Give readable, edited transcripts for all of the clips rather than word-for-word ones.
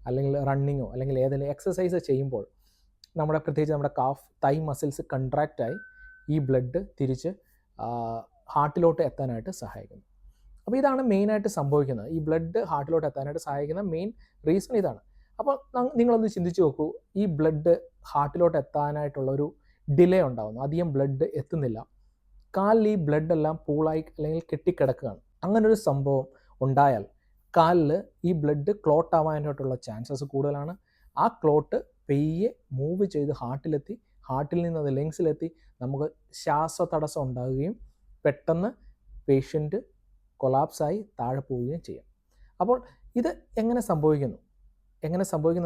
അല്ലെങ്കിൽ റണ്ണിങ്ങോ അല്ലെങ്കിൽ ഏതെങ്കിലും എക്സസൈസ് ചെയ്യുമ്പോൾ പ്രത്യേകിച്ച് നമ്മുടെ കാഫ് തൈ മസിൽസ് കൺട്രാക്റ്റായി ഈ ബ്ലഡ് തിരിച്ച് ഹാർട്ടിലോട്ട് എത്താനായിട്ട് സഹായിക്കുന്നു. അപ്പോൾ ഇതാണ് മെയിനായിട്ട് സംഭവിക്കുന്നത്. ഈ ബ്ലഡ് ഹാർട്ടിലോട്ട് എത്താനായിട്ട് സഹായിക്കുന്ന മെയിൻ റീസൺ ഇതാണ്. അപ്പോൾ നിങ്ങളൊന്ന് ചിന്തിച്ച് നോക്കൂ, ഈ ബ്ലഡ് ഹാർട്ടിലോട്ട് എത്താനായിട്ടുള്ളൊരു ഡിലേ ഉണ്ടാകുന്നു, അധികം ബ്ലഡ് എത്തുന്നില്ല, കാലിൽ ഈ ബ്ലഡ് എല്ലാം പൂളായി അല്ലെങ്കിൽ കെട്ടിക്കിടക്കുകയാണ്. അങ്ങനൊരു സംഭവം ഉണ്ടായാൽ കാലിൽ ഈ ബ്ലഡ് ക്ലോട്ട് ആവാനായിട്ടുള്ള ചാൻസസ് കൂടുതലാണ്. ആ ക്ലോട്ട് പെയ്യെ മൂവ് ചെയ്ത് ഹാർട്ടിലെത്തി, ഹാർട്ടിൽ നിന്ന് അത് ലങ്സിലെത്തി നമുക്ക് ശ്വാസതടസ്സം ഉണ്ടാകുകയും പെട്ടെന്ന് പേഷ്യൻ്റ് കൊളാപ്സായി താഴെ പോവുകയും ചെയ്യും. അപ്പോൾ ഇത് എങ്ങനെ സംഭവിക്കുന്നു?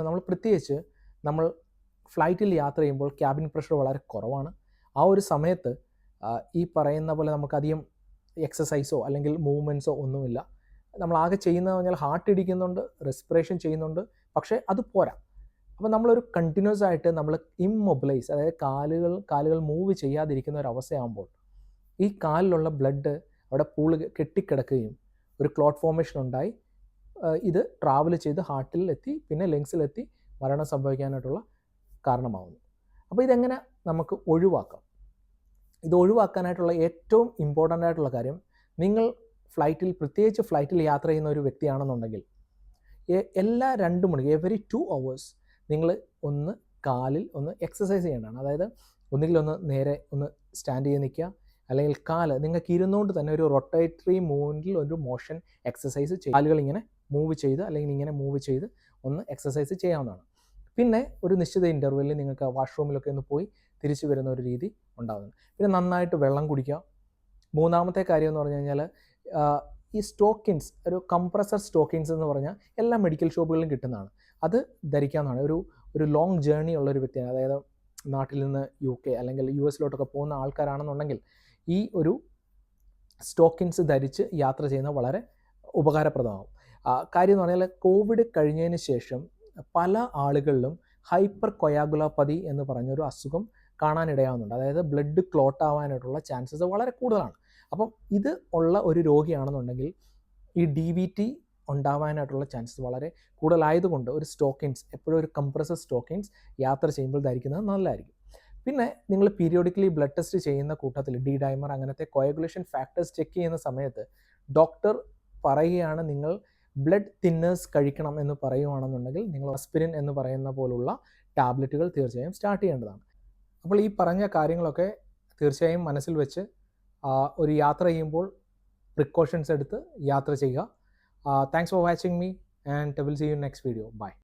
നമ്മൾ പ്രത്യേകിച്ച് നമ്മൾ ഫ്ലൈറ്റിൽ യാത്ര ചെയ്യുമ്പോൾ ക്യാബിൻ പ്രഷർ വളരെ കുറവാണ്. ആ ഒരു സമയത്ത് ഈ പറയുന്ന പോലെ നമുക്കധികം എക്സസൈസോ അല്ലെങ്കിൽ മൂവ്മെൻറ്റ്സോ ഒന്നുമില്ല. നമ്മളാകെ ചെയ്യുന്നത് പറഞ്ഞാൽ ഹാർട്ട് ഇടിക്കുന്നുണ്ട്, റെസ്പിറേഷൻ ചെയ്യുന്നുണ്ട്, പക്ഷേ അത് പോരാ. അപ്പോൾ നമ്മളൊരു കണ്ടിന്യൂസ് ആയിട്ട് നമ്മൾ ഇമ്മൊബിലൈസ്, അതായത് കാലുകൾ മൂവ് ചെയ്യാതിരിക്കുന്ന ഒരു അവസ്ഥയാകുമ്പോൾ ഈ കാലിലുള്ള ബ്ലഡ് അവിടെ പൂള് കെട്ടിക്കിടക്കുകയും ഒരു ക്ലോട്ട് ഫോർമേഷൻ ഉണ്ടായി ഇത് ട്രാവൽ ചെയ്ത് ഹാർട്ടിൽ എത്തി പിന്നെ ലങ്സിലെത്തി മരണം സംഭവിക്കാനായിട്ടുള്ള കാരണമാവുന്നു. അപ്പോൾ ഇതെങ്ങനെ നമുക്ക് ഒഴിവാക്കാം? ഇത് ഒഴിവാക്കാനായിട്ടുള്ള ഏറ്റവും ഇമ്പോർട്ടൻ്റ് ആയിട്ടുള്ള കാര്യം, നിങ്ങൾ പ്രത്യേകിച്ച് ഫ്ലൈറ്റിൽ യാത്ര ചെയ്യുന്ന ഒരു വ്യക്തിയാണെന്നുണ്ടെങ്കിൽ എല്ലാ 2 മണിക്കൂർ എവറി 2 hours നിങ്ങൾ കാലിൽ എക്സസൈസ് ചെയ്യേണ്ടതാണ്. അതായത് ഒന്നുകിൽ നേരെ സ്റ്റാൻഡ് ചെയ്ത് നിൽക്കുക, അല്ലെങ്കിൽ നിങ്ങൾക്ക് ഇരുന്നുകൊണ്ട് തന്നെ ഒരു റൊട്ടേറ്ററി മൂവ്മെൻറ്റിൽ ഒരു മോഷൻ എക്സസൈസ് ചെയ്യുക. കാലുകൾ ഇങ്ങനെ മൂവ് ചെയ്ത് അല്ലെങ്കിൽ ഇങ്ങനെ മൂവ് ചെയ്ത് എക്സസൈസ് ചെയ്യാവുന്നതാണ്. പിന്നെ ഒരു നിശ്ചിത ഇൻ്റർവെല്ലിൽ നിങ്ങൾക്ക് വാഷ്റൂമിലൊക്കെ പോയി തിരിച്ചു വരുന്ന ഒരു രീതി ഉണ്ടാകുന്നുണ്ട്. പിന്നെ നന്നായിട്ട് വെള്ളം കുടിക്കുക. മൂന്നാമത്തെ കാര്യം എന്ന് പറഞ്ഞു കഴിഞ്ഞാൽ ഈ സ്റ്റോക്കിൻസ്, ഒരു കംപ്രസർ സ്റ്റോക്കിൻസ് എന്ന് പറഞ്ഞാൽ എല്ലാ മെഡിക്കൽ ഷോപ്പുകളിലും കിട്ടുന്നതാണ്. അത് ധരിക്കാവുന്നതാണ്. ഒരു ലോങ് ജേർണി ഉള്ളൊരു വ്യക്തിയാണ്, അതായത് നാട്ടിൽ നിന്ന് UK അല്ലെങ്കിൽ US പോകുന്ന ആൾക്കാരാണെന്നുണ്ടെങ്കിൽ ഈ ഒരു സ്റ്റോക്കിൻസ് ധരിച്ച് യാത്ര ചെയ്യുന്നത് വളരെ ഉപകാരപ്രദമാകും. കാര്യം എന്ന് പറഞ്ഞാൽ കോവിഡ് കഴിഞ്ഞതിന് ശേഷം പല ആളുകളിലും ഹൈപ്പർ കൊയാഗുലോപ്പതി എന്ന് പറഞ്ഞൊരു അസുഖം കാണാനിടയാവുന്നുണ്ട്. അതായത് ബ്ലഡ് ക്ലോട്ട് ആവാനായിട്ടുള്ള ചാൻസസ് വളരെ കൂടുതലാണ്. അപ്പം ഇത് ഉള്ള ഒരു രോഗിയാണെന്നുണ്ടെങ്കിൽ ഈ DVT ഉണ്ടാവാനായിട്ടുള്ള ചാൻസസ് വളരെ കൂടുതലായതുകൊണ്ട് ഒരു സ്റ്റോക്കിൻസ്, എപ്പോഴും ഒരു കംപ്രസർ സ്റ്റോക്കിൻസ് യാത്ര ചെയ്യുമ്പോൾ ധരിക്കുന്നത് നല്ലതായിരിക്കും. പിന്നെ നിങ്ങൾ പീരിയോഡിക്കലി ബ്ലഡ് ടെസ്റ്റ് ചെയ്യുന്ന കൂട്ടത്തിൽ ഡൈമർ അങ്ങനത്തെ കൊയാഗുലേഷൻ ഫാക്ടേഴ്സ് ചെക്ക് ചെയ്യുന്ന സമയത്ത് ഡോക്ടർ പറയുകയാണ് നിങ്ങൾ ബ്ലഡ് തിന്നേഴ്സ് കഴിക്കണം എന്ന് പറയുകയാണെന്നുണ്ടെങ്കിൽ നിങ്ങൾ ആസ്പിരിൻ എന്ന് പറയുന്ന പോലുള്ള ടാബ്ലറ്റുകൾ തീർച്ചയായും സ്റ്റാർട്ട് ചെയ്യേണ്ടതാണ്. അപ്പോൾ ഈ പറഞ്ഞ കാര്യങ്ങളൊക്കെ തീർച്ചയായും മനസ്സിൽ വെച്ച് ഒരു യാത്ര ചെയ്യുമ്പോൾ പ്രിക്കോഷൻസ് എടുത്ത് യാത്ര ചെയ്യുക. Thanks for watching me and I will see you in next video. Bye.